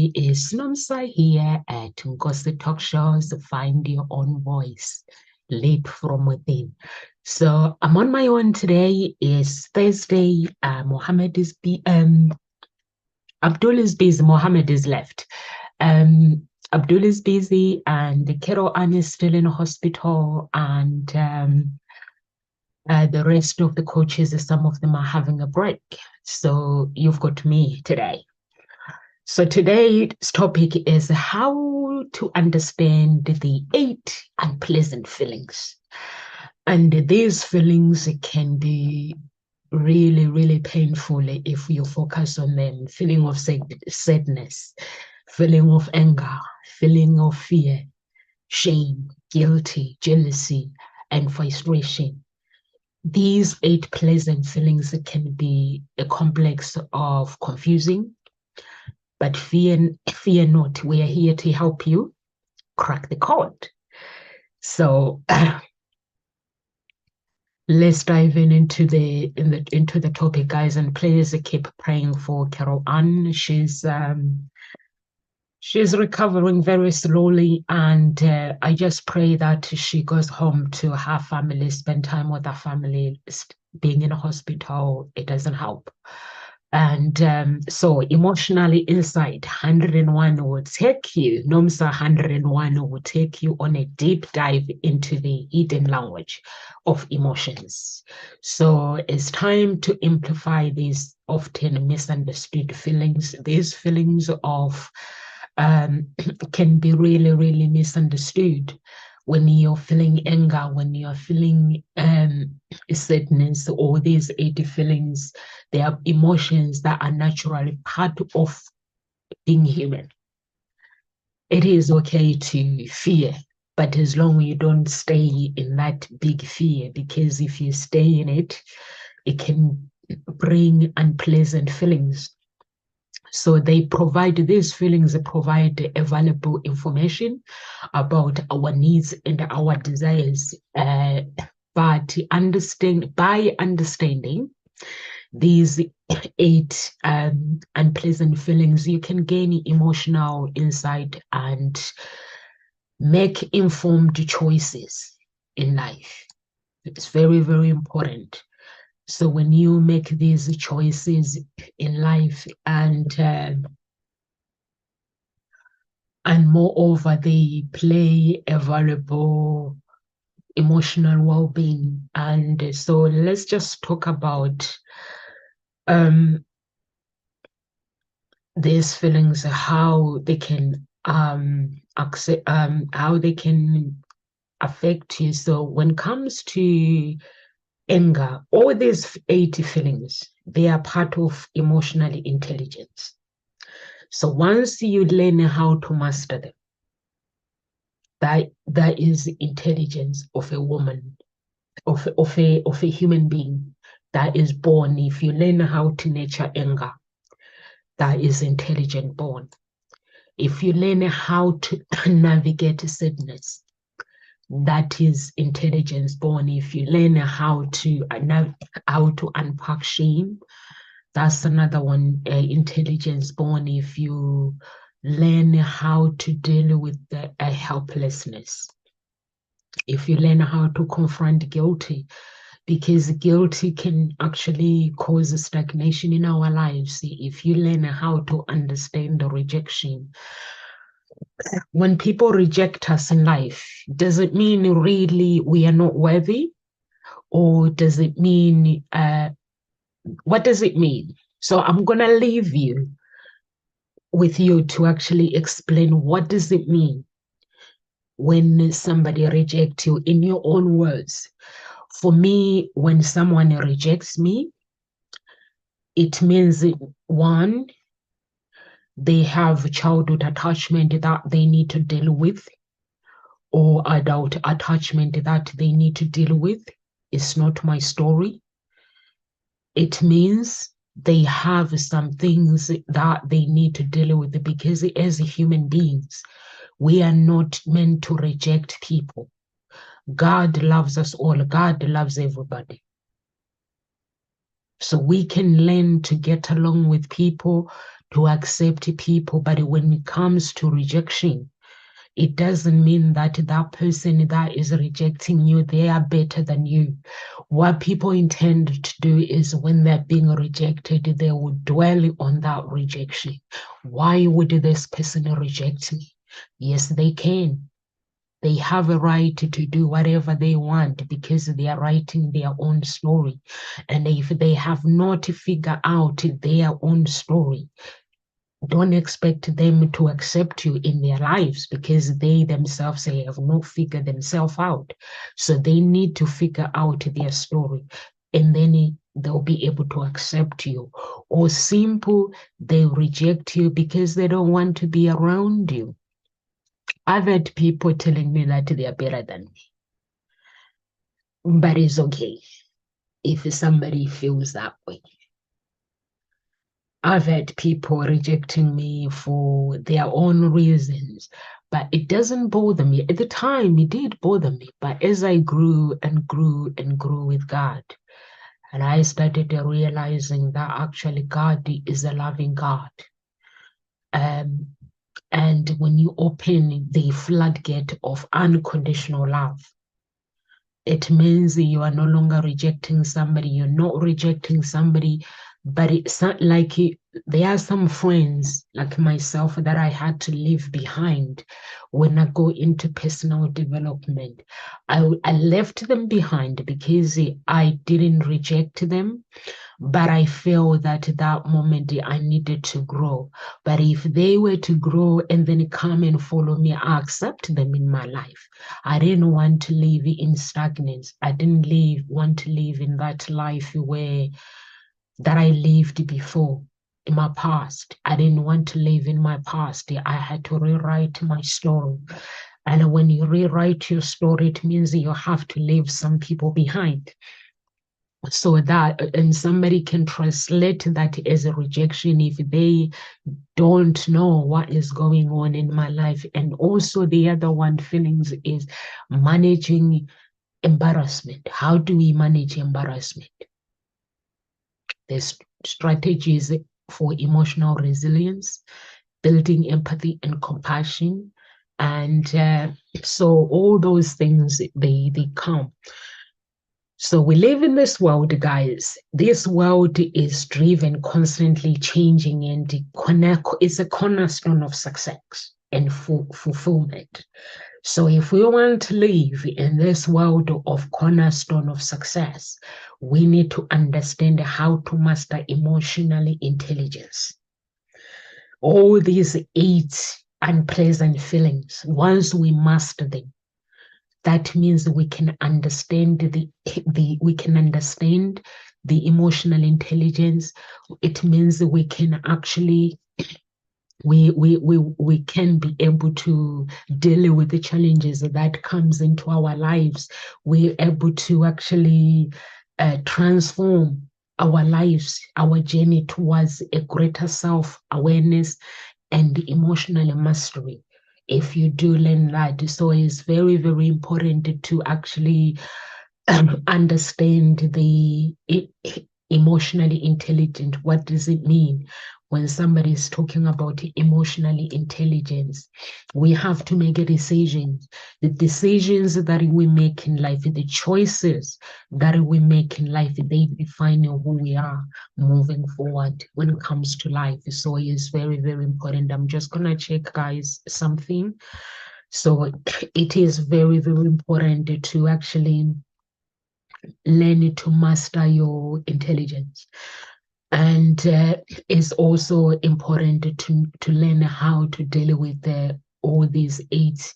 today is Nomsa here at Ngosi Talk Shows. Find your own voice, lead from within. So I'm on my own today. It's Thursday. Abdul is busy. Mohammed is left. Abdul is busy, and Kero Ann is still in hospital, and the rest of the coaches, some of them are having a break. So you've got me today. So today's topic is how to understand the 8 unpleasant feelings. And these feelings can be really, really painful if you focus on them. Feeling of sadness, feeling of anger, feeling of fear, shame, guilty, jealousy, and frustration. These 8 pleasant feelings can be a complex of confusing, but fear not. We are here to help you crack the code. So let's dive into the topic, guys, and please keep praying for Carol Ann. She's recovering very slowly, and I just pray that she goes home to her family, spend time with her family. Being in a hospital, it doesn't help. And so emotionally inside, 101 will take you, NOMSA 101 will take you on a deep dive into the hidden language of emotions. So it's time to amplify these often misunderstood feelings. These feelings of can be really, really misunderstood. When you're feeling anger, when you're feeling sadness, all these 80 feelings, they are emotions that are naturally part of being human. It is okay to fear, but as long as you don't stay in that big fear, because if you stay in it, it can bring unpleasant feelings. So these feelings provide valuable information about our needs and our desires. But by understanding these 8 unpleasant feelings, you can gain emotional insight and make informed choices in life. It's very, very important. So when you make these choices in life, and moreover, they play a valuable emotional well-being. And so let's just talk about these feelings, how they can affect you. So when it comes to anger, all these 80 feelings, they are part of emotional intelligence. So once you learn how to master them, that is intelligence of a woman, of a human being that is born. If you learn how to nurture anger, that is intelligent born. If you learn how to navigate sadness, that is intelligence born. If you learn how to unpack shame, that's another one, intelligence born. If you learn how to deal with helplessness, if you learn how to confront guilty, because guilty can actually cause stagnation in our lives. If you learn how to understand the rejection, when people reject us in life, does it mean really we are not worthy? Or does it mean, what does it mean? So I'm going to leave you with you to actually explain what does it mean when somebody rejects you in your own words. For me, when someone rejects me, it means, one, they have childhood attachment that they need to deal with, or adult attachment that they need to deal with. It's not my story. It means they have some things that they need to deal with, because as human beings, we are not meant to reject people. God loves us all. God loves everybody. So we can learn to get along with people, to accept people, but when it comes to rejection, it doesn't mean that that person that is rejecting you, they are better than you. What people intend to do is when they're being rejected, they will dwell on that rejection. Why would this person reject me? Yes, they can. They have a right to do whatever they want because they are writing their own story. And if they have not figured out their own story, don't expect them to accept you in their lives because they themselves have not figured themselves out. So they need to figure out their story, and then they'll be able to accept you. Or simple, they reject you because they don't want to be around you. I've had people telling me that they are better than me, but it's okay if somebody feels that way. I've had people rejecting me for their own reasons, but it doesn't bother me. At the time, it did bother me, but as I grew and grew and grew with God, and I started realizing that actually God is a loving God. Um, and when you open the floodgate of unconditional love, it means you are no longer rejecting somebody, you're not rejecting somebody, but it's not like there are some friends like myself that I had to leave behind when I go into personal development. I left them behind because I didn't reject them, but I feel that at that moment I needed to grow. But if they were to grow and then come and follow me, I accept them in my life. I didn't want to live in stagnance. I didn't want to live in that life where that I lived before in my past. I didn't want to live in my past. I had to rewrite my story. And when you rewrite your story, it means you have to leave some people behind. So that, and somebody can translate that as a rejection if they don't know what is going on in my life. And also the other one feelings is managing embarrassment. How do we manage embarrassment? There's strategies for emotional resilience, building empathy and compassion. And so all those things, they come. So we live in this world, guys. This world is driven, constantly changing, and it's a cornerstone of success and fulfillment. So if we want to live in this world of cornerstone of success, we need to understand how to master emotional intelligence. All these 8 unpleasant feelings, once we master them, that means we can understand the emotional intelligence. It means we can actually we can be able to deal with the challenges that comes into our lives. We're able to actually transform our lives, our journey towards a greater self-awareness and emotional mastery if you do learn that. So it's very, very important to actually understand the emotionally intelligent. What does it mean? When somebody is talking about emotionally intelligence, we have to make a decision. The decisions that we make in life, the choices that we make in life, they define who we are moving forward when it comes to life. So it's very, very important. I'm just gonna check, guys, something. So it is very, very important to actually learn to master your intelligence. And it's also important to learn how to deal with all these 8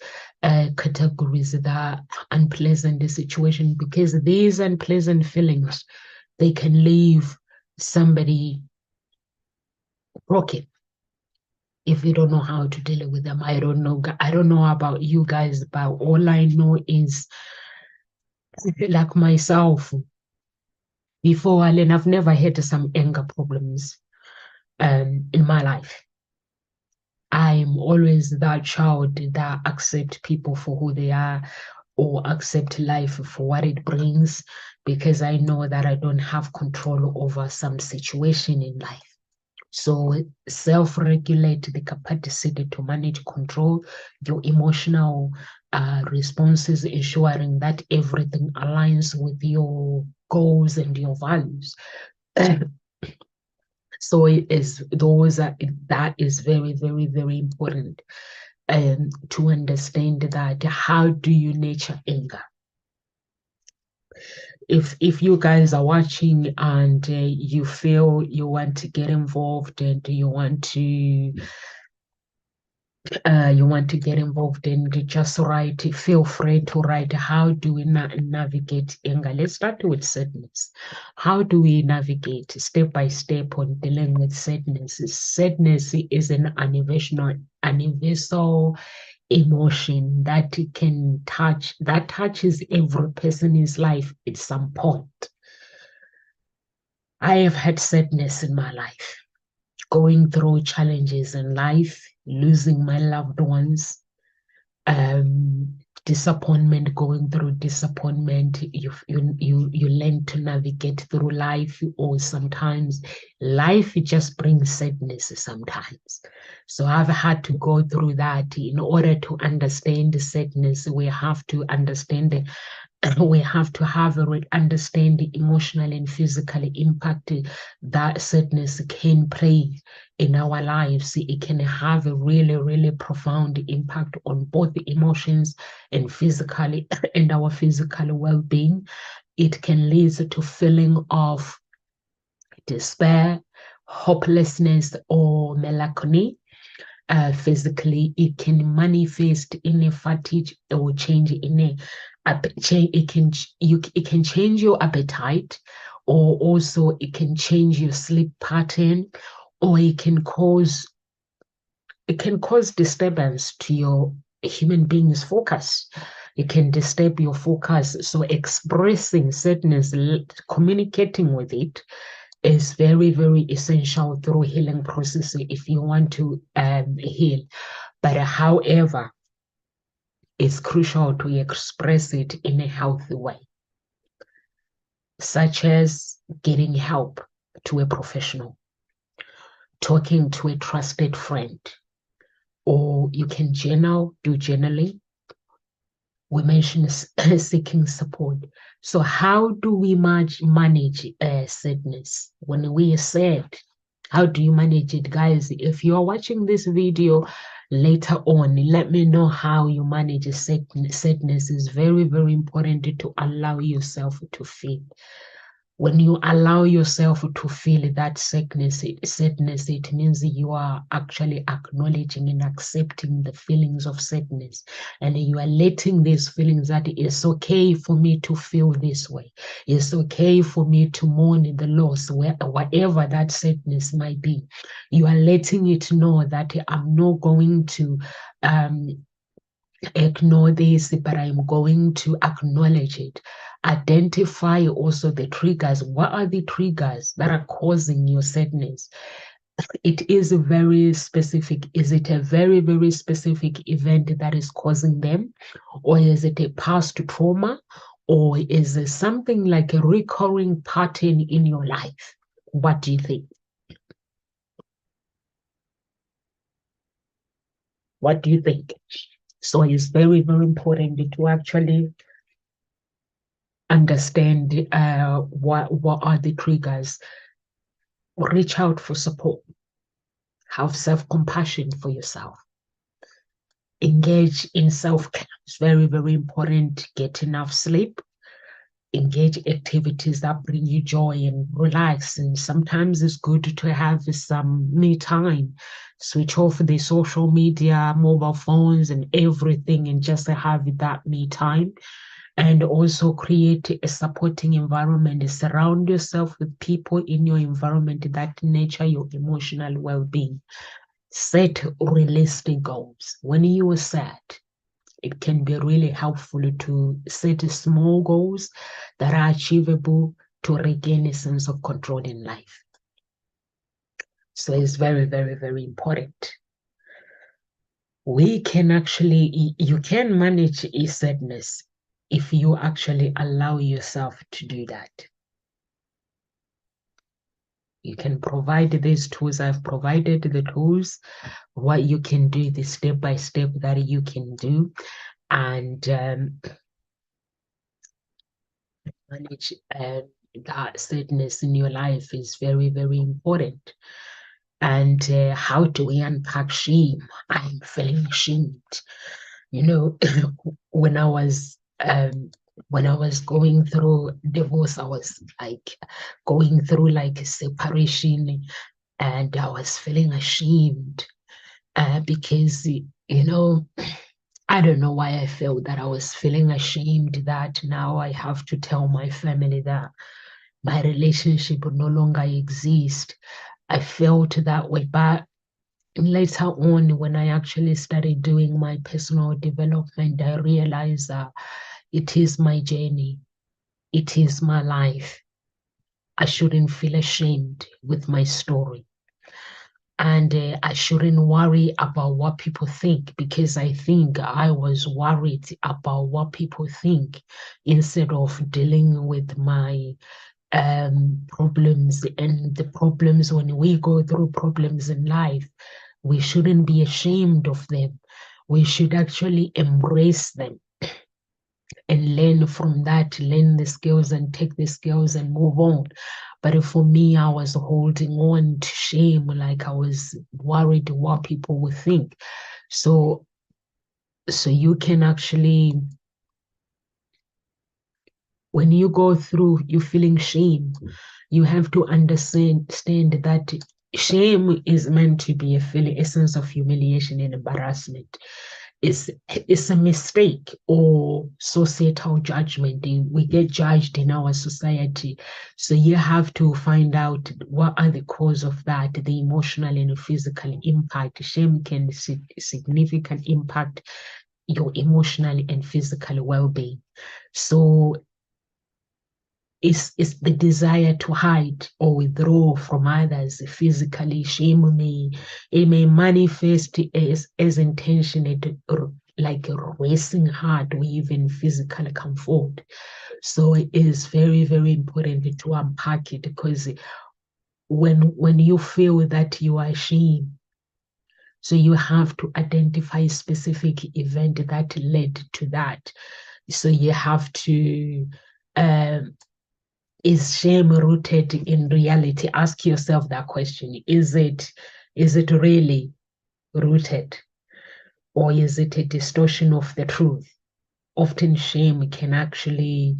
categories that are unpleasant situation, because these unpleasant feelings, they can leave somebody broken if you don't know how to deal with them. I don't know about you guys, but all I know is like myself before, and I've never had some anger problems in my life. I'm always that child that accept people for who they are. or accept life for what it brings, because I know that I don't have control over some situation in life. So self-regulate, the capacity to manage, control your emotional responses, ensuring that everything aligns with your goals and your values. So that is very, very, very important to understand that. How do you nurture anger? If you guys are watching and you feel you want to get involved and you want to get involved and just write, feel free to write. How do we navigate anger? Let's start with sadness. How do we navigate step by step on dealing with sadness? Sadness is an universal emotion that touches every person's life at some point. I have had sadness in my life, going through challenges in life, losing my loved ones, disappointment, going through disappointment. You learn to navigate through life, or sometimes life just brings sadness sometimes. So I've had to go through that. In order to understand the sadness, we have to understand we have to understand the emotional and physical impact that sadness can play in our lives. It can have a really, really profound impact on both the emotions and physically and our physical well-being. It can lead to feeling of despair, hopelessness, or melancholy. Physically, it can manifest in a fatigue or change in a it can change your appetite, or also it can change your sleep pattern, or it can cause disturbance to your human being's focus. It can disturb your focus. So expressing sadness, communicating with it, is very, very essential through healing process if you want to heal. But however, it's crucial to express it in a healthy way, such as getting help to a professional, talking to a trusted friend, or you can do journaling. We mentioned seeking support. So how do we manage sadness? When we are sad, how do you manage it? Guys, if you're watching this video later on, let me know how you manage sadness. Is very, very important to allow yourself to feel. When you allow yourself to feel that sadness, it means you are actually acknowledging and accepting the feelings of sadness. And you are letting these feelings that it's okay for me to feel this way. It's okay for me to mourn the loss, whatever that sadness might be. You are letting it know that I'm not going to ignore this, but I'm going to acknowledge it. Identify also the triggers. What are the triggers that are causing your sadness? It is very specific. Is it a very, very specific event that is causing them? Or is it a past trauma? Or is it something like a recurring pattern in your life? What do you think? What do you think? So it's very, very important to actually understand what are the triggers. Reach out for support. Have self-compassion for yourself. Engage in self-care. It's very, very important. Get enough sleep. Engage activities that bring you joy and relax. And sometimes it's good to have some me time. Switch off the social media, mobile phones, and everything, and just have that me time. And also create a supporting environment. Surround yourself with people in your environment that nurture your emotional well-being. Set realistic goals. When you are sad, it can be really helpful to set small goals that are achievable to regain a sense of control in life. So it's very, very, very important. You can manage sadness if you actually allow yourself to do that. You can provide these tools. I've provided the tools, what you can do, the step by step that you can do, and manage that sadness in your life is very, very important. And how do we unpack shame? I'm feeling ashamed. You know, when I was going through divorce, I was like going through like a separation, and I was feeling ashamed because I don't know why I felt that I was feeling ashamed that now I have to tell my family that my relationship no longer exists. I felt that way, but later on, when I actually started doing my personal development, I realized that it is my journey, it is my life. I shouldn't feel ashamed with my story. And I shouldn't worry about what people think, because I think I was worried about what people think instead of dealing with my problems. And the problems, when we go through problems in life, we shouldn't be ashamed of them. We should actually embrace them and learn from that, learn the skills and take the skills and move on. But for me, I was holding on to shame, like I was worried what people would think. So you can actually, when you go through you feeling shame, you have to understand that shame is meant to be a feeling, a sense of humiliation and embarrassment. It's a mistake or societal judgment. We get judged in our society. So you have to find out what are the cause of that, the emotional and physical impact. Shame can significant impact your emotional and physical well-being. So it's the desire to hide or withdraw from others physically. Shame may manifest as intentioned, like racing hard or even physical comfort. So it is very, very important to unpack it, because when you feel that you are ashamed, so you have to identify a specific event that led to that. So you have to is shame rooted in reality? Ask yourself that question. Is it really rooted, or is it a distortion of the truth? Often shame can actually,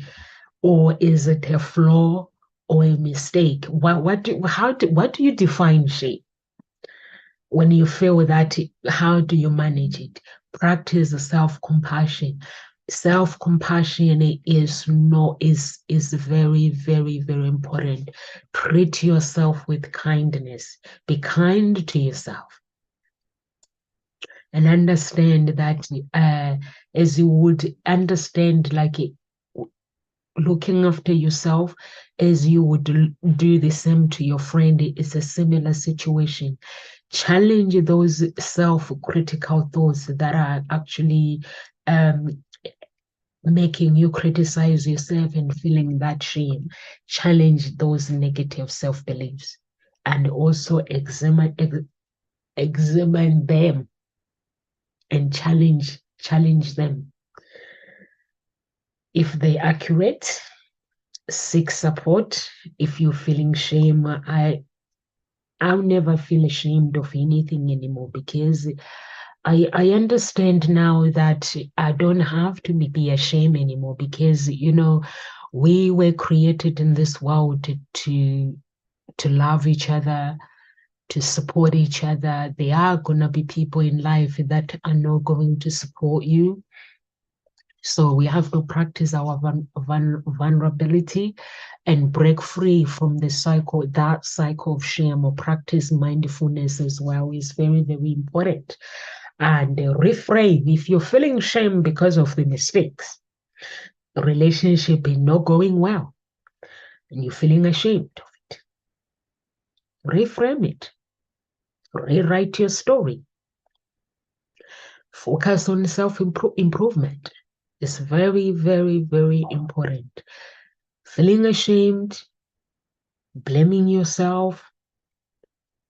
or is it a flaw or a mistake? What do you define shame? When you feel that, how do you manage it? Practice self-compassion. Self-compassion is very, very, very important. Treat yourself with kindness. Be kind to yourself, and understand that as you would understand, like looking after yourself, as you would do the same to your friend. It's a similar situation. Challenge those self-critical thoughts that are actually making you criticize yourself and feeling that shame. Challenge those negative self-beliefs, and also examine them and challenge them. If they're accurate, seek support. If you're feeling shame, I'll never feel ashamed of anything anymore, because I understand now that I don't have to be ashamed anymore, because we were created in this world to love each other, to support each other. There are gonna be people in life that are not going to support you. So we have to practice our vulnerability and break free from that cycle of shame, or practice mindfulness as well is very, very important. And reframe. If you're feeling shame because of the mistakes, the relationship is not going well, and you're feeling ashamed of it, reframe it. Rewrite your story. Focus on self-improvement. It's very, very, very important. Feeling ashamed, blaming yourself,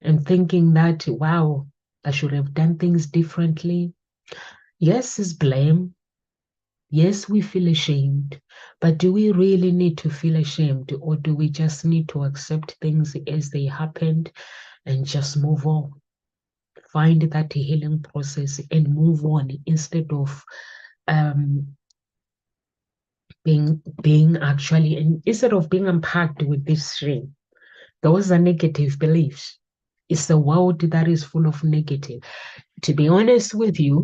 and thinking that, wow, I should have done things differently. Yes, it's blame. Yes, we feel ashamed, but do we really need to feel ashamed, or do we just need to accept things as they happened and just move on? Find that healing process and move on instead of um, being actually, and instead of being unpacked with this shame. Those are negative beliefs. It's a world that is full of negative. To be honest with you,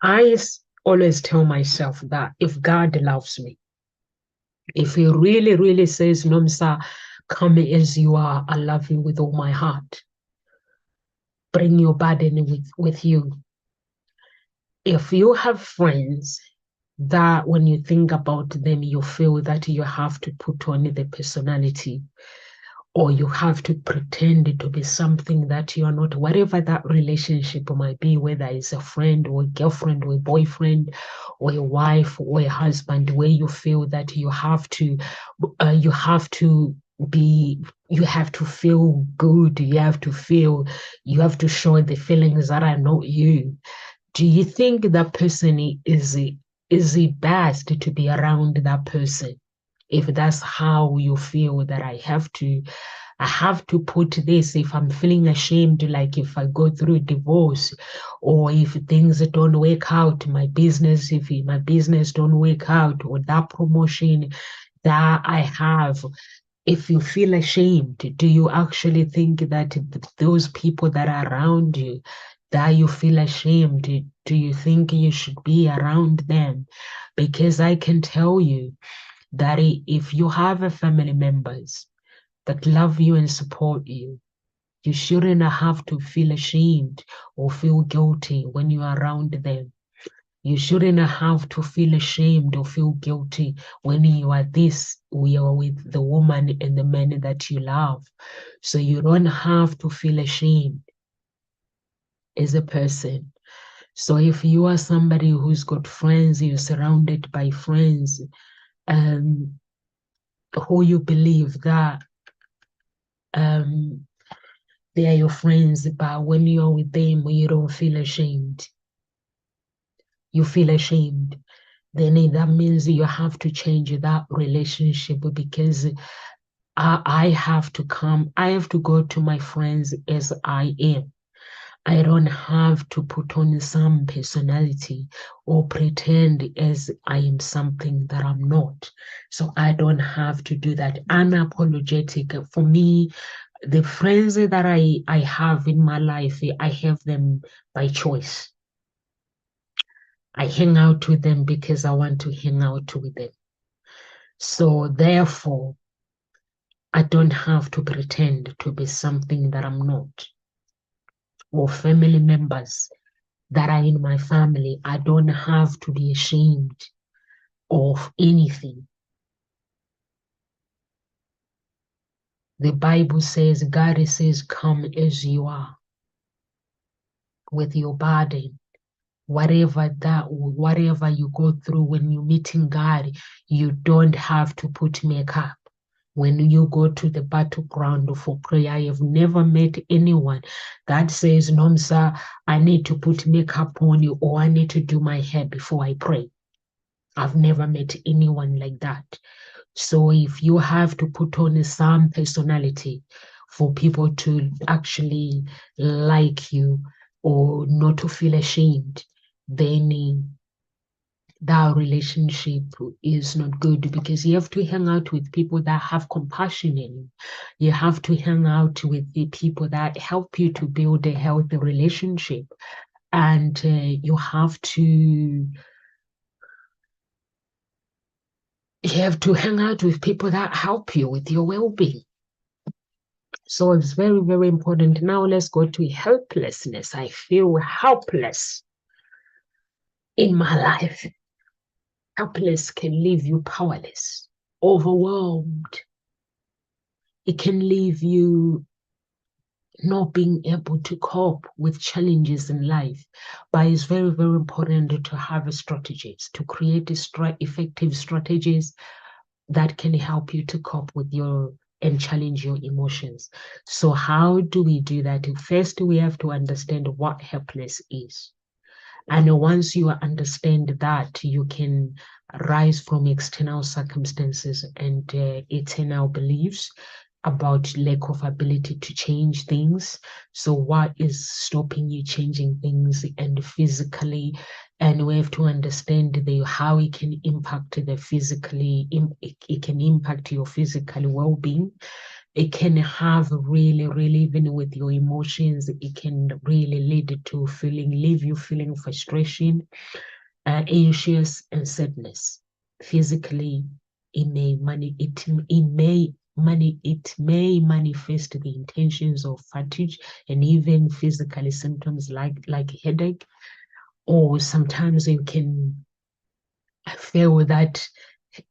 I always tell myself that if God loves me, if He really, really says, Nomsa, come as you are, I love you with all my heart. Bring your burden with you. If you have friends that when you think about them, you feel that you have to put on the personality, or you have to pretend to be something that you are not, whatever that relationship might be, whether it's a friend or a girlfriend or a boyfriend or a wife or a husband, where you feel that you have to be, you have to feel good, you have to feel, you have to show the feelings that are not you. Do you think that person is it best to be around that person? If that's how you feel that I have to put this, if I'm feeling ashamed, like if I go through divorce, or if things don't work out, my business, if my business don't work out, or that promotion that I have, if you feel ashamed, do you actually think that those people that are around you, that you feel ashamed, do you think you should be around them? Because I can tell you that if you have a family members that love you and support you, you shouldn't have to feel ashamed or feel guilty when you're around them. You shouldn't have to feel ashamed or feel guilty when you are with the woman and the man that you love. So you don't have to feel ashamed as a person. So if you are somebody who's got friends, you're surrounded by friends, um, who you believe that um, they are your friends, but when you're with them, you don't feel ashamed. You feel ashamed. Then that means you have to change that relationship, because I have to I have to go to my friends as I am. I don't have to put on some personality or pretend as I am something that I'm not. So I don't have to do that. Unapologetic. For me, the friends that I have in my life, I have them by choice. I hang out with them because I want to hang out with them. So therefore, I don't have to pretend to be something that I'm not. Or family members that are in my family, I don't have to be ashamed of anything. The Bible says, God says, come as you are with your burden. Whatever you go through when you're meeting God, you don't have to put makeup. When you go to the battleground for prayer, I have never met anyone that says, Nomsa, I need to put makeup on you, or I need to do my hair before I pray. I've never met anyone like that. So if you have to put on some personality for people to actually like you or not to feel ashamed, then that relationship is not good, because you have to hang out with people that have compassion in you. You have to hang out with the people that help you to build a healthy relationship. And you have to hang out with people that help you with your well-being. So it's very, very important. Now let's go to helplessness. I feel helpless in my life. Helpless can leave you powerless, overwhelmed. It can leave you not being able to cope with challenges in life. But it's very, very important to have a strategies, to create effective strategies that can help you to cope with your and challenge your emotions. So how do we do that? First, we have to understand what helpless is. And once you understand that, you can rise from external circumstances and eternal beliefs about lack of ability to change things. So what is stopping you changing things and physically? And we have to understand how it can impact the physically, it can impact your physical well-being. It can have really, really, even with your emotions, it can really lead to leave you feeling frustration, anxious, and sadness. Physically, it may manifest the intentions of fatigue and even physical symptoms like headache, or sometimes you can feel that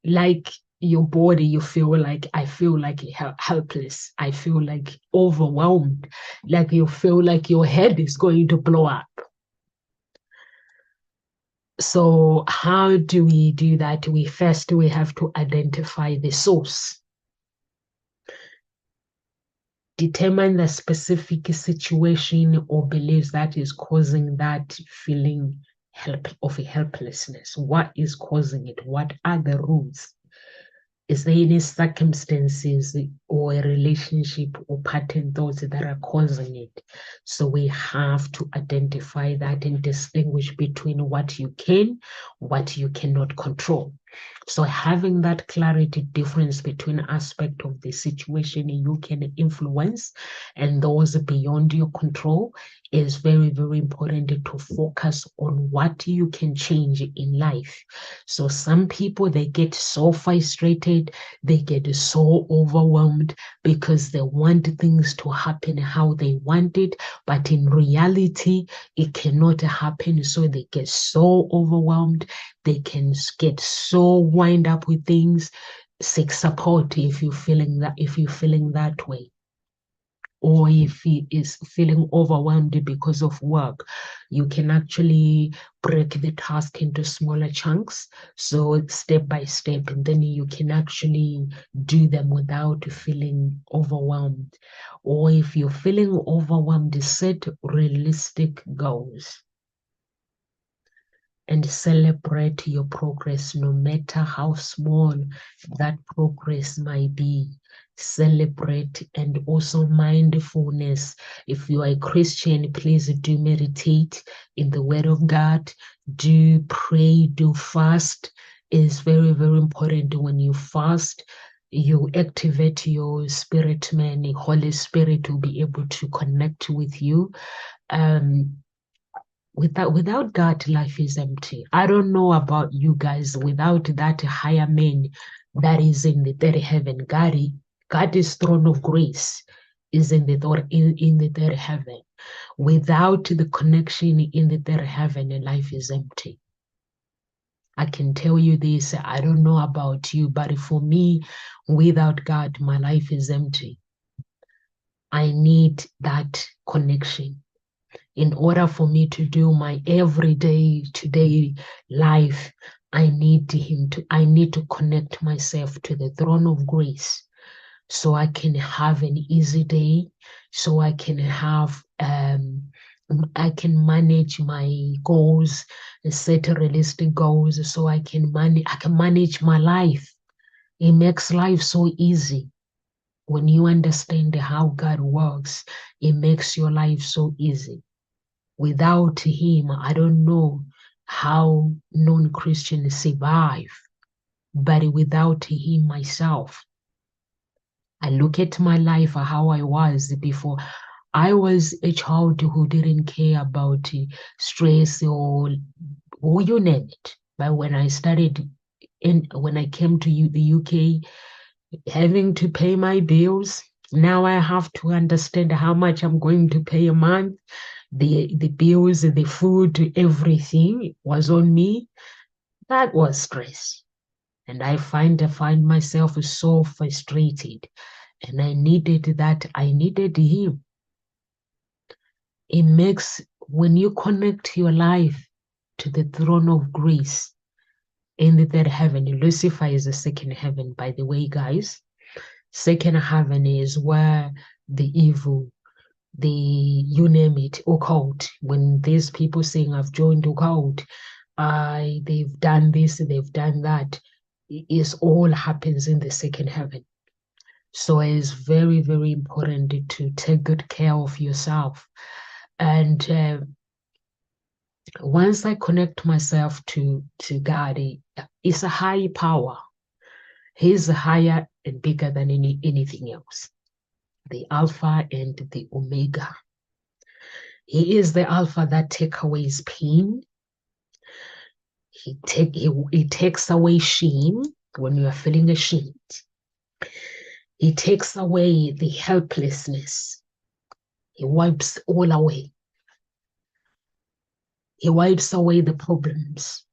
like your body, you feel like I feel like helpless. I feel like overwhelmed, like you feel like your head is going to blow up. So how do we do that? We have to identify the source, determine the specific situation or beliefs that is causing that feeling of helplessness. What is causing it? What are the roots? Is there any circumstances or a relationship or pattern thoughts that are causing it? So we have to identify that and distinguish between what you cannot control. So having that clarity difference between aspect of the situation you can influence and those beyond your control is very, very important to focus on what you can change in life. So some people, they get so frustrated, they get so overwhelmed because they want things to happen how they want it, but in reality, it cannot happen. So they get so overwhelmed, they can get so wind up with things. Seek support if you're feeling that way, or if he is feeling overwhelmed because of work, you can actually break the task into smaller chunks. So step by step, and then you can actually do them without feeling overwhelmed. Or if you're feeling overwhelmed, set realistic goals and celebrate your progress, no matter how small that progress might be. Celebrate. And also mindfulness. If you are a Christian, please do meditate in the Word of God, do pray, do fast. It's very, very important. When you fast, you activate your spirit man, the Holy Spirit will be able to connect with you. um without God, life is empty. I don't know about you guys. Without that higher man that is in the third heaven, God's throne of grace is in the third heaven. Without the connection in the third heaven, life is empty. I can tell you this. I don't know about you, but for me, without God, my life is empty. I need that connection in order for me to do my everyday today life. I need to connect myself to the throne of grace so I can have an easy day, so I can manage my goals, set realistic goals, so I can manage my life. It makes life so easy. When you understand how God works, it makes your life so easy. Without him, I don't know how non-Christians survive. But without him myself, I look at my life, how I was before. I was a child who didn't care about stress or you name it. But when I came to the UK, having to pay my bills, now I have to understand how much I'm going to pay a month. The bills, the food, everything was on me. That was stress. And I find myself so frustrated. And I needed him. It makes, when you connect your life to the throne of grace in the third heaven, Lucifer is the second heaven, by the way, guys. Second heaven is where the evil, you name it, occult. When these people saying, I've joined occult, they've done this, they've done that, it all happens in the second heaven. So it's very, very important to take good care of yourself. And once I connect myself to God, it's a high power. He's higher and bigger than anything else. The Alpha and the Omega. He is the Alpha that takes away pain. He takes away shame when you are feeling ashamed. He takes away the helplessness. He wipes all away. He wipes away the problems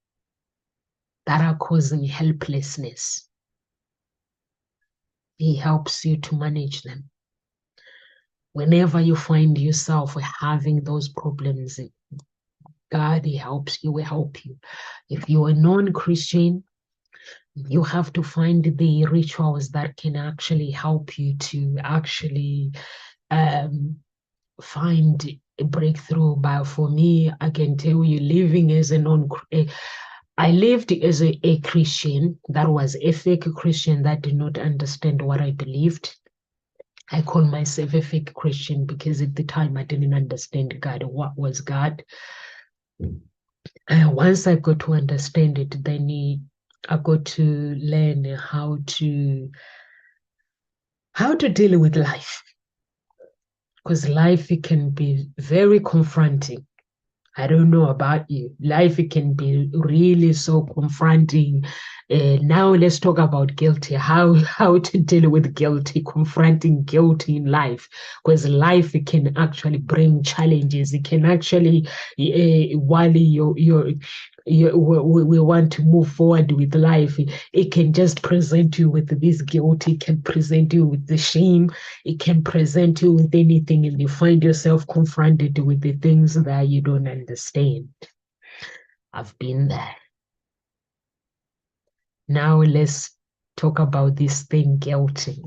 that are causing helplessness. He helps you to manage them. Whenever you find yourself having those problems, God, He helps you, will help you. If you're a non-Christian, you have to find the rituals that can actually help you to actually find a breakthrough. But for me, I can tell you, living as I lived as a Christian that was a fake Christian that did not understand what I believed. I call myself a fake Christian because at the time I didn't understand God. What was God? Once I got to understand it, then I got to learn how to deal with life, because life, it can be very confronting. I don't know about you. Life, it can be really so confronting. Now let's talk about guilty. How to deal with guilty, confronting guilty in life, because life, it can actually bring challenges. It can actually, while we want to move forward with life, it can just present you with this guilt. It can present you with the shame. It can present you with anything, and you find yourself confronted with the things that you don't understand. I've been there. Now let's talk about this thing, guilty.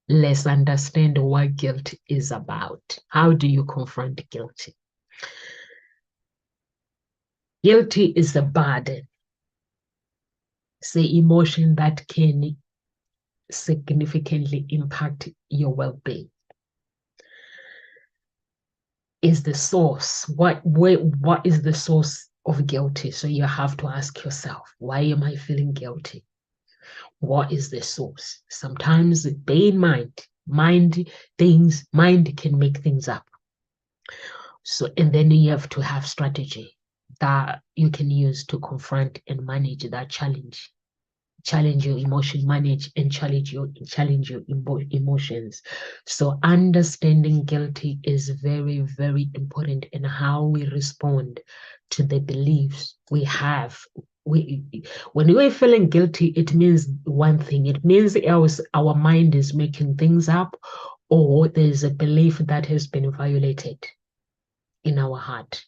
Let's understand what guilt is about. How do you confront guilty? Guilty is a burden. It's the emotion that can significantly impact your well-being. Is the source. What is the source of guilty? So you have to ask yourself, why am I feeling guilty? What is the source? Sometimes bear in mind can make things up. So, and then you have to have strategy that you can use to confront and manage that challenge your emotion, manage and challenge your emotions. So understanding guilty is very, very important in how we respond to the beliefs we have. When we're feeling guilty, it means one thing. It means else our mind is making things up, or there's a belief that has been violated in our heart,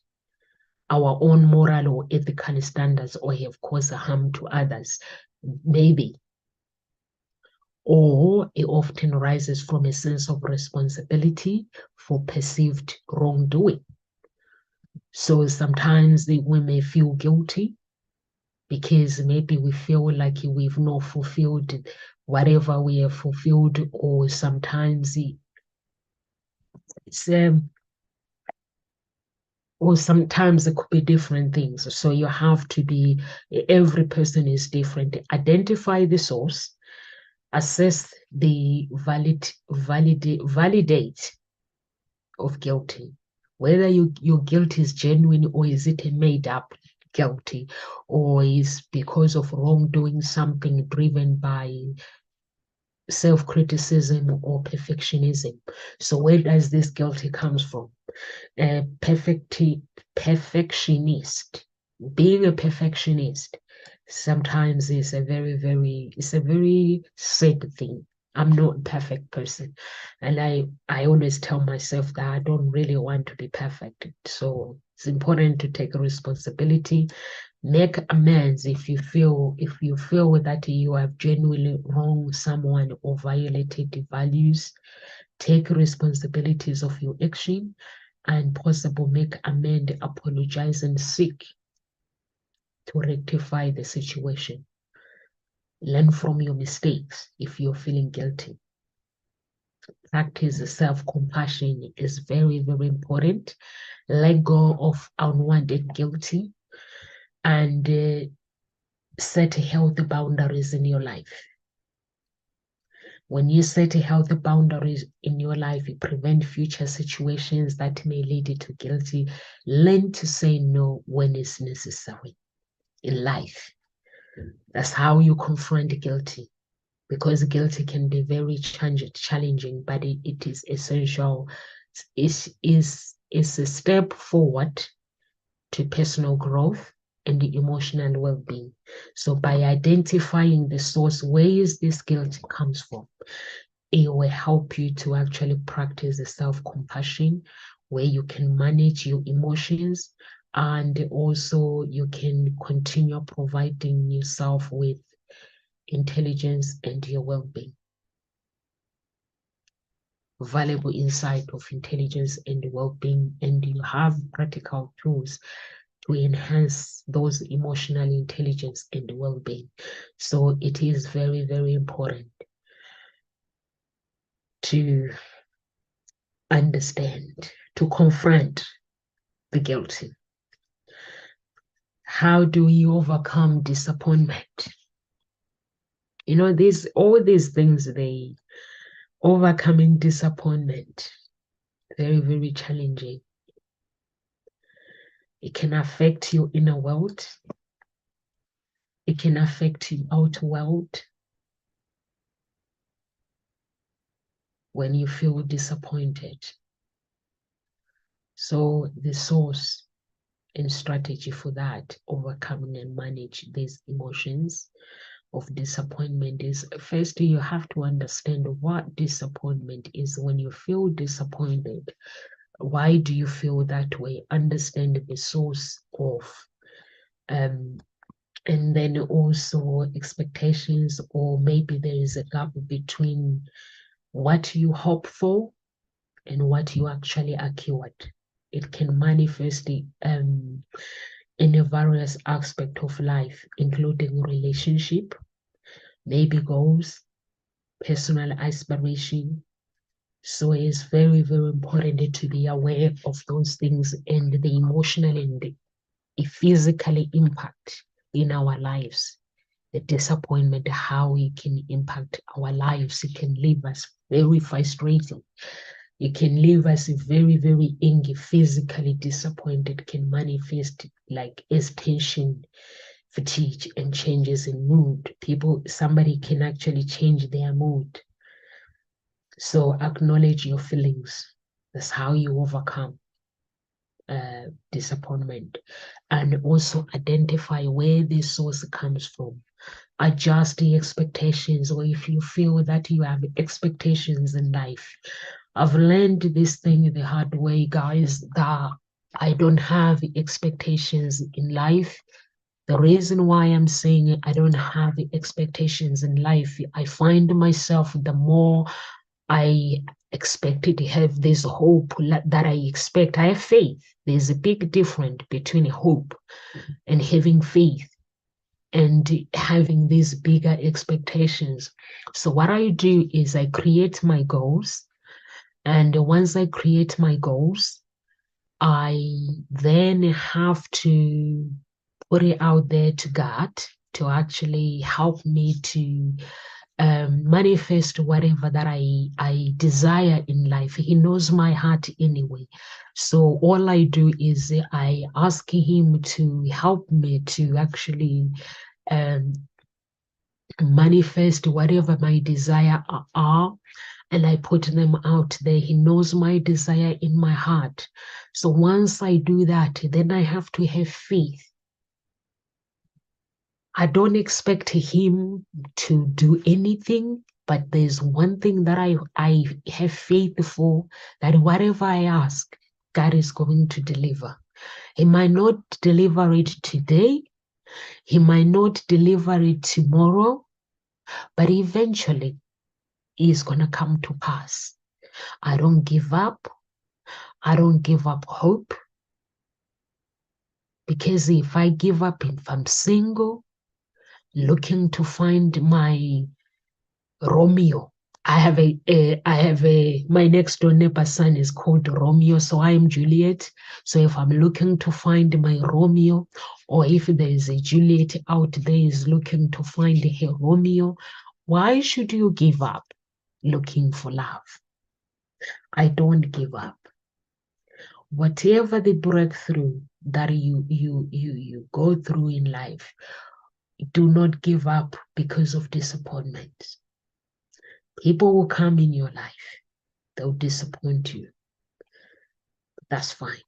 our own moral or ethical standards, or have caused harm to others. Maybe. Or it often arises from a sense of responsibility for perceived wrongdoing. So sometimes we may feel guilty because maybe we feel like we've not fulfilled whatever we have fulfilled, or sometimes it's or sometimes it could be different things. So you have to be, every person is different. Identify the source, assess the validate of guilty, whether your guilt is genuine, or is it a made up guilty, or is because of wrongdoing, something driven by self-criticism or perfectionism. So where does this guilty comes from? Perfectionist. Being a perfectionist sometimes is a very sad thing. I'm not a perfect person. And I always tell myself that I don't really want to be perfect. So it's important to take responsibility, make amends if you feel that you have genuinely wronged someone or violated the values. Take responsibilities of your action and possible make amend, apologize, and seek to rectify the situation. Learn from your mistakes if you're feeling guilty. Practice self-compassion is very, very important. Let go of unwanted guilty and set healthy boundaries in your life. When you set healthy boundaries in your life, you prevent future situations that may lead you to guilty. Learn to say no when it's necessary in life. That's how you confront guilty, because guilty can be very challenging, but it is essential. It's a step forward to personal growth and the emotional well-being. So by identifying the source, where is this guilt comes from, it will help you to actually practice the self-compassion, where you can manage your emotions and also you can continue providing yourself with intelligence and your well-being. Valuable insight of intelligence and well-being, and you have practical tools to enhance those emotional intelligence and well-being. So it is very, very important to understand, to confront the guilty. How do we overcome disappointment? You know, all these things, they overcoming disappointment, very, very challenging. It can affect your inner world. It can affect your outer world. When you feel disappointed. So the source and strategy for that, overcoming and manage these emotions of disappointment, is first you have to understand what disappointment is. When you feel disappointed, why do you feel that way? Understand the source of and then also expectations, or maybe there is a gap between what you hope for and what you actually acquired. It can manifest in a various aspect of life, including relationship, maybe goals, personal aspiration. So it's very, very important to be aware of those things and the emotional and the physical impact in our lives. The disappointment, how it can impact our lives. It can leave us very frustrated. It can leave us very, very angry, physically disappointed, can manifest like as tension, fatigue, and changes in mood. Somebody can actually change their mood. So acknowledge your feelings. That's how you overcome disappointment. And also identify where the source comes from. Adjust the expectations, or if you feel that you have expectations in life. I've learned this thing the hard way, guys, that I don't have expectations in life. The reason why I'm saying I don't have expectations in life, I find myself, the more I expected to have this hope that I expect, I have faith. There's a big difference between hope and having faith and having these bigger expectations. So what I do is I create my goals. And once I create my goals, I then have to put it out there to God to actually help me to manifest whatever that I desire in life. He knows my heart anyway. So all I do is I ask him to help me to actually manifest whatever my desire are, and I put them out there. He knows my desire in my heart. So once I do that, then I have to have faith. I don't expect him to do anything. But there's one thing that I have faith for, that whatever I ask, God is going to deliver. He might not deliver it today, He might not deliver it tomorrow, but eventually it's going to come to pass. I don't give up. I don't give up hope. Because if I give up, if I'm single, looking to find my Romeo, my next door neighbor's son is called Romeo, so I am Juliet. So if I'm looking to find my Romeo, or if there is a Juliet out there is looking to find her Romeo, why should you give up looking for love? I don't give up. Whatever the breakthrough that you go through in life, do not give up because of disappointment. People will come in your life, they'll disappoint you. That's fine.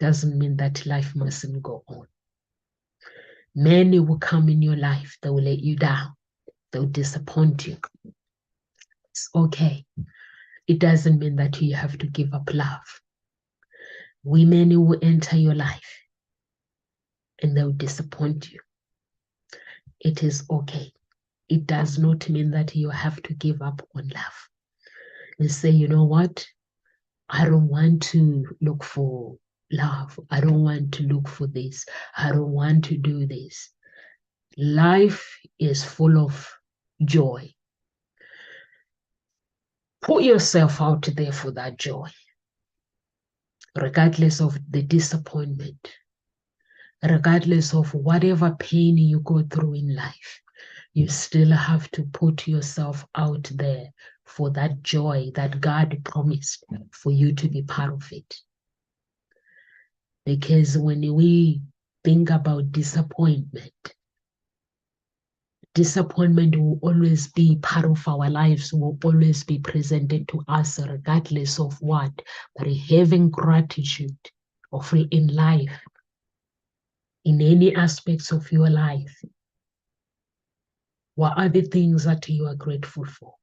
Doesn't mean that life mustn't go on. Many will come in your life, they will let you down, they'll disappoint you. It's okay. It doesn't mean that you have to give up love. Women will enter your life and they'll disappoint you. It is okay. It does not mean that you have to give up on love and say, you know what? I don't want to look for love. I don't want to look for this. I don't want to do this. Life is full of joy. Put yourself out there for that joy, regardless of the disappointment, regardless of whatever pain you go through in life. You still have to put yourself out there for that joy that God promised for you to be part of it. Because when we think about disappointment will always be part of our lives, will always be presented to us regardless of what. But having gratitude in life, in any aspects of your life, what are the things that you are grateful for?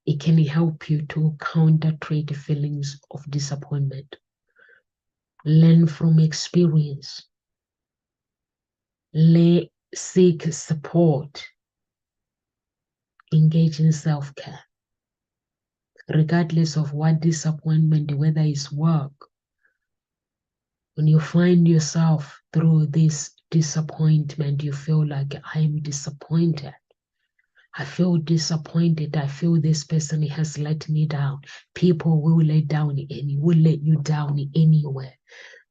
It can help you to counter the feelings of disappointment. Learn from experience. Seek support. Engage in self-care. Regardless of what disappointment, whether it's work, when you find yourself through this disappointment, you feel like, I'm disappointed. I feel disappointed. I feel this person has let me down. People will let you down anywhere.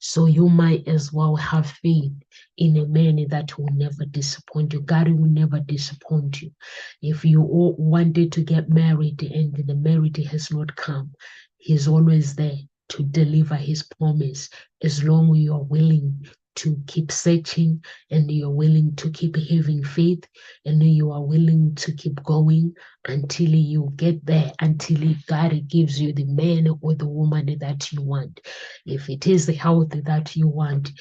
So you might as well have faith in a man that will never disappoint you. God will never disappoint you. If you all wanted to get married and the marriage has not come, He's always there to deliver His promise, as long as you are willing to keep searching and you're willing to keep having faith and you are willing to keep going until you get there, until God gives you the man or the woman that you want. If it is the health that you want,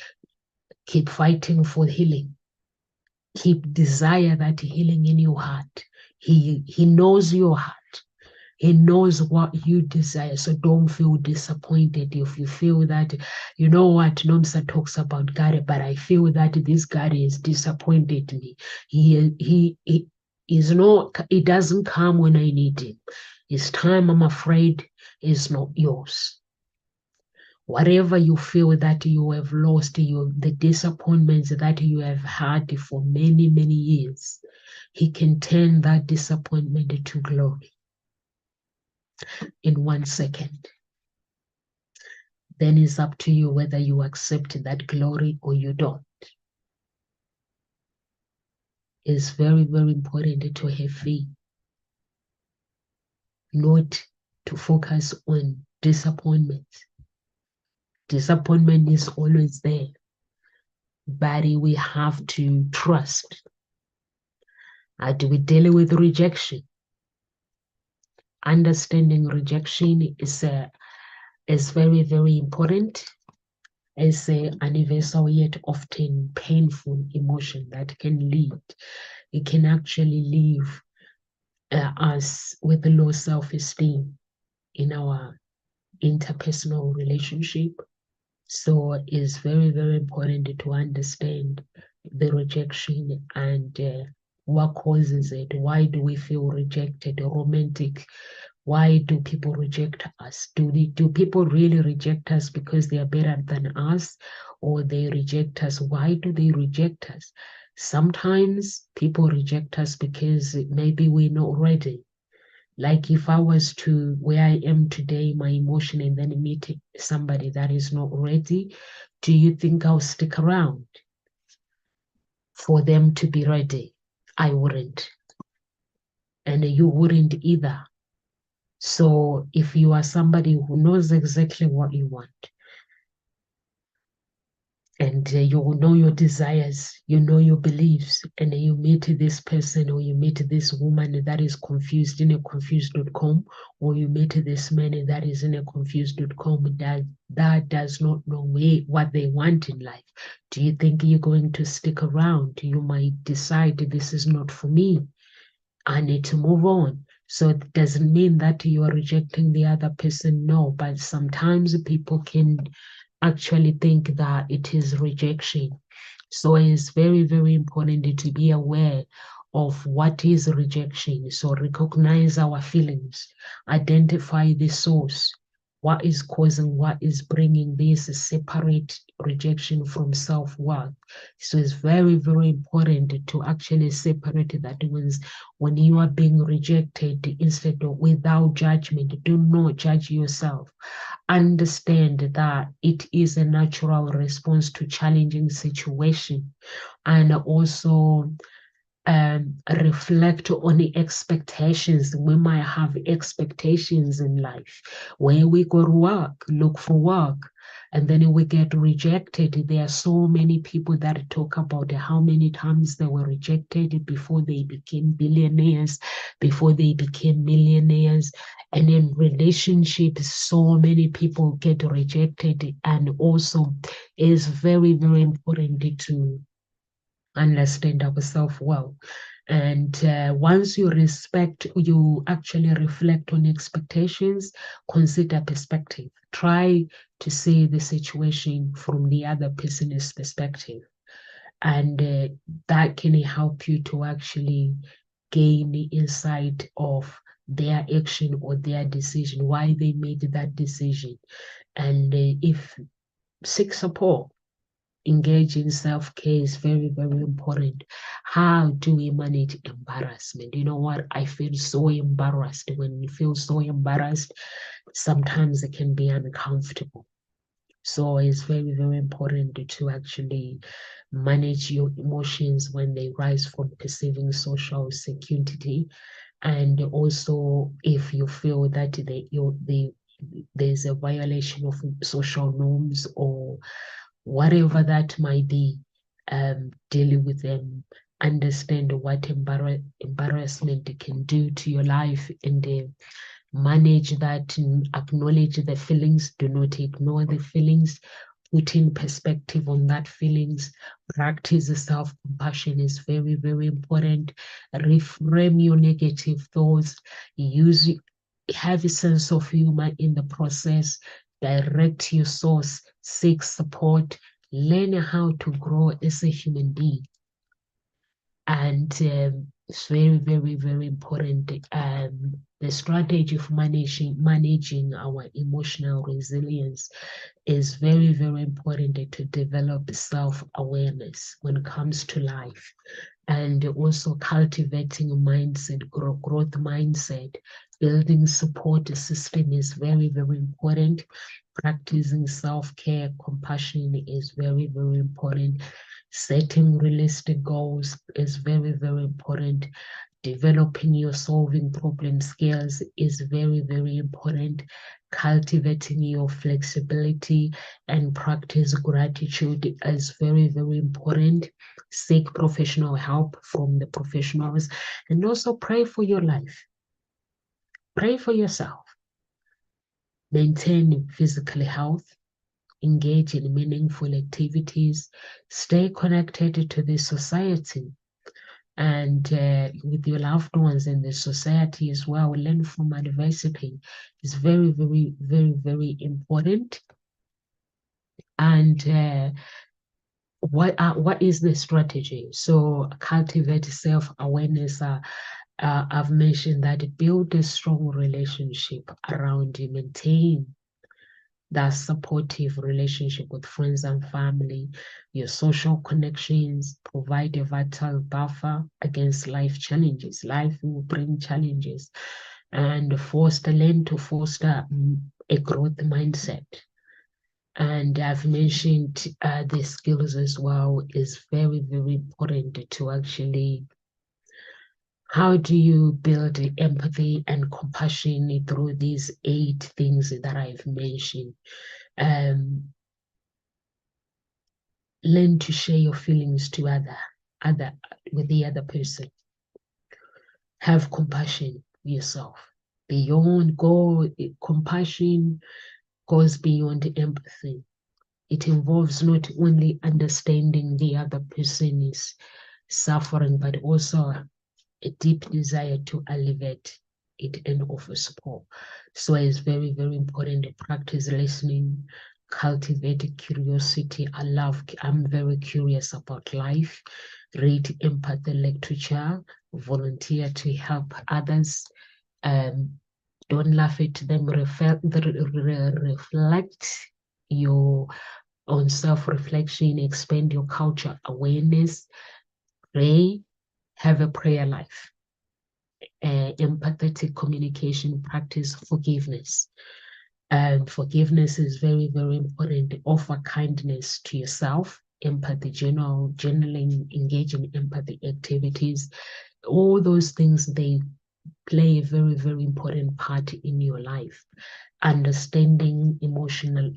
keep fighting for healing. Keep desire that healing in your heart. He knows your heart. He knows what you desire. So don't feel disappointed if you feel that, you know what, Nomsa talks about God, but I feel that this God has disappointed me. He is not, it doesn't come when I need him. His time, I'm afraid, is not yours. Whatever you feel that you have lost, the disappointments that you have had for many, many years, He can turn that disappointment to glory in 1 second. Then it's up to you whether you accept that glory or you don't. It's very, very important to have faith, not to focus on disappointment. Disappointment is always there, but we have to trust. And we deal with rejection. Understanding rejection is very, very important. It's an universal yet often painful emotion that can lead. It can actually leave us with low self-esteem in our interpersonal relationship. So it's very, very important to understand the rejection and what causes it. Why do we feel rejected? Romantic. Why do people reject us? Do people really reject us because they are better than us, or they reject us? Why do they reject us? Sometimes people reject us because maybe we're not ready. Like if I was to where I am today, my emotion, and then meet somebody that is not ready, do you think I'll stick around for them to be ready? I wouldn't. And you wouldn't either. So if you are somebody who knows exactly what you want, and you know your desires, you know your beliefs, and you meet this person or you meet this woman that is confused in a confused.com, or you meet this man that is in a confused.com that does not know what they want in life, do you think you're going to stick around? You might decide this is not for me. I need to move on. So it doesn't mean that you are rejecting the other person, no, but sometimes people can actually think that it is rejection. So it's very, very important to be aware of what is rejection. So recognize our feelings, identify the source, what is causing, what is bringing this separate rejection from self-worth. So it's very, very important to actually separate that when you are being rejected, instead of without judgment, do not judge yourself. Understand that it is a natural response to challenging situation, and also reflect on the expectations. We might have expectations in life where we go to work, look for work, and then we get rejected. There are so many people that talk about how many times they were rejected before they became billionaires, before they became millionaires. And in relationships, so many people get rejected. And also, it's very, very important to understand ourselves well. And once you actually reflect on expectations, consider perspective. Try to see the situation from the other person's perspective. And that can help you to actually gain the insight of their action or their decision, why they made that decision. And if seek support, engage in self-care is very, very important. How do we manage embarrassment? You know what? I feel so embarrassed. When you feel so embarrassed, sometimes it can be uncomfortable. So it's very, very important to actually manage your emotions when they rise from perceiving social security. And also, if you feel that there's a violation of social norms or whatever that might be, dealing with them, understand what embarrassment can do to your life, and manage that, and acknowledge the feelings. Do not ignore the feelings. Put in perspective on that feelings. Practice self-compassion is very, very important. Reframe your negative thoughts. Have a sense of humor in the process. Direct your source. Seek support. Learn how to grow as a human being. And it's very, very, very important. The strategy of managing our emotional resilience is very, very important to develop self-awareness when it comes to life, and also cultivating a mindset, growth mindset. Building support system is very, very important. Practicing self-care, compassion is very, very important. Setting realistic goals is very, very important. Developing your solving problem skills is very, very important. Cultivating your flexibility and practice gratitude is very, very important. Seek professional help from the professionals, and also pray for your life. Pray for yourself. Maintain physical health. Engage in meaningful activities. Stay connected to the society. and with your loved ones and the society as well. Learn from adversity is very, very, very, very important. And what is the strategy? So cultivate self-awareness. I've mentioned that build a strong relationship around you, maintain that supportive relationship with friends and family, your social connections, provide a vital buffer against life challenges. Life will bring challenges, and learn to foster a growth mindset. And I've mentioned the skills as well is very, very important to actually, how do you build empathy and compassion through these 8 things that I've mentioned? Learn to share your feelings to with the other person. Have compassion yourself. Compassion goes beyond empathy. It involves not only understanding the other person's suffering, but also a deep desire to alleviate it and offer support. So it's very, very important to practice listening, cultivate curiosity. I'm very curious about life. Read empathy literature, volunteer to help others. Don't laugh at them, reflect your own self-reflection, expand your culture awareness, pray, have a prayer life, empathetic communication, practice forgiveness. And forgiveness is very, very important. Offer kindness to yourself, empathy journaling, engage in empathy activities. All those things, they play a very, very important part in your life. Understanding emotional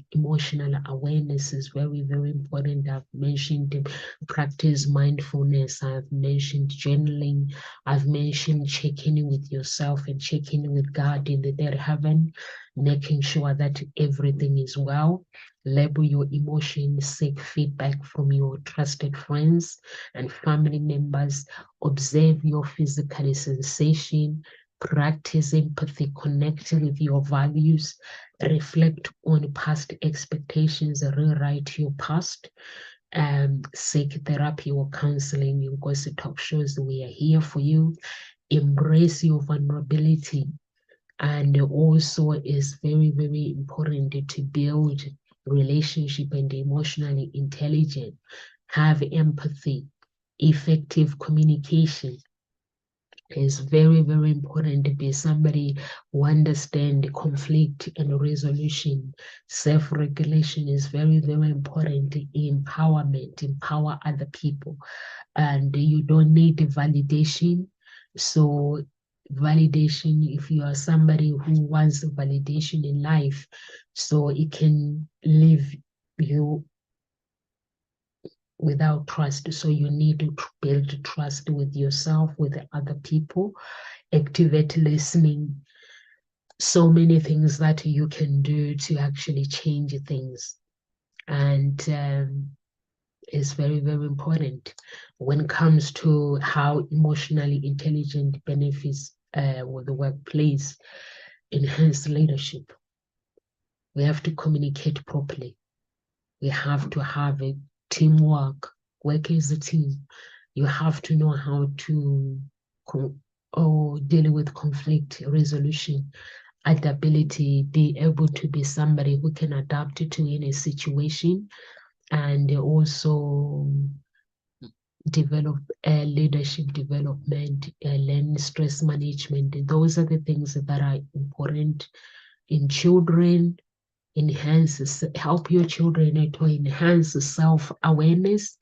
awareness is very, very important. I've mentioned practice mindfulness. I've mentioned journaling. I've mentioned checking in with yourself and checking in with God in the third heaven, making sure that everything is well. Label your emotions, seek feedback from your trusted friends and family members. Observe your physical sensation. Practice empathy, connect with your values, reflect on past expectations, rewrite your past, seek therapy or counseling. Because the talk shows we are here for you. Embrace your vulnerability. And also is very, very important to build relationship and emotionally intelligent. Have empathy, effective communication. Is very, very important to be somebody who understands conflict and resolution. Self-regulation is very, very important. Empowerment, empower other people. And you don't need validation. So validation, if you are somebody who wants validation in life, so it can leave you without trust. So you need to build trust with yourself, with other people. Activate listening. So many things that you can do to actually change things. And it's very, very important when it comes to how emotionally intelligent benefits with the workplace. Enhance leadership. We have to communicate properly. We have to have a teamwork, work as a team. You have to know how to deal with conflict resolution, adaptability, be able to be somebody who can adapt to any situation, and also develop leadership development, learn stress management. Those are the things that are important in children. Help your children to enhance self-awareness,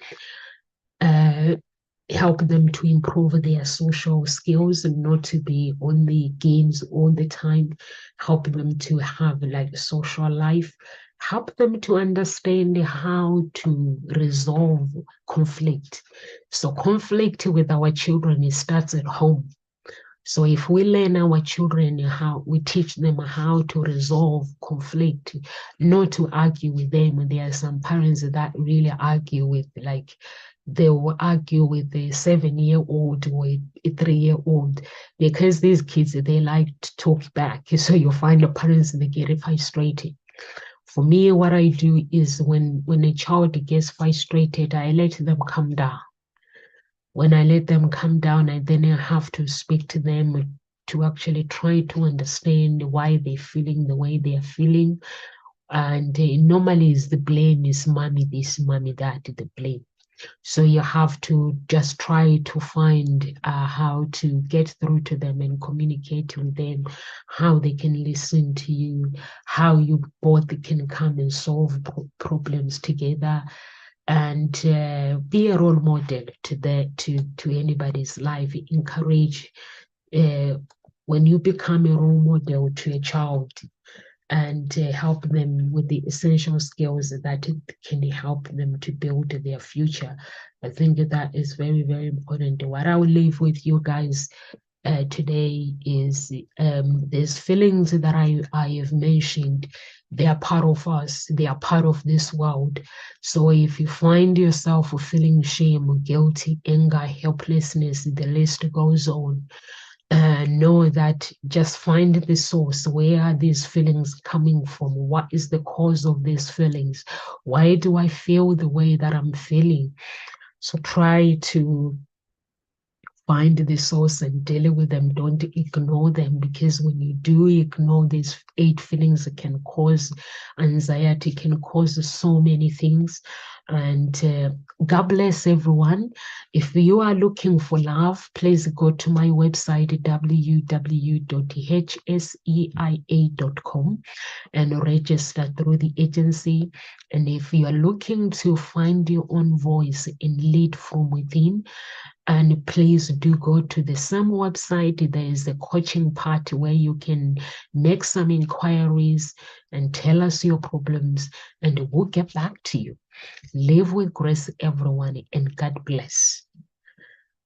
help them to improve their social skills and not to be on the games all the time, help them to have like a social life, help them to understand how to resolve conflict. So conflict with our children, it starts at home. So if we learn our children how, we teach them how to resolve conflict, not to argue with them. There are some parents that really argue with, like, they will argue with the 7-year-old or a 3-year-old, because these kids, they like to talk back. So you find the parents, they get frustrated. For me, what I do is when a child gets frustrated, I let them calm down. When I let them calm down, and then I have to speak to them to actually try to understand why they're feeling the way they are feeling. And normally is the blame is mommy this, mommy that, the blame. So you have to just try to find how to get through to them and communicate with them, how they can listen to you, how you both can come and solve problems together, and be a role model to anybody's life. Encourage uh, when you become a role model to a child, and help them with the essential skills that can help them to build their future. I think that is very, very important. What I will leave with you guys today is these feelings that I have mentioned. They are part of us, they are part of this world. So if you find yourself feeling shame, guilty, anger, helplessness, the list goes on, know that just find the source. Where are these feelings coming from? What is the cause of these feelings? Why do I feel the way that I'm feeling? So try to find the source and deal with them. Don't ignore them, because when you do ignore these 8 feelings, it can cause anxiety, can cause so many things. And God bless everyone. If you are looking for love, please go to my website www.hseia.com and register through the agency. And if you are looking to find your own voice and lead from within, and please do go to the same website. There is a coaching part where you can make some inquiries and tell us your problems, and we'll get back to you. Live with grace, everyone, and God bless.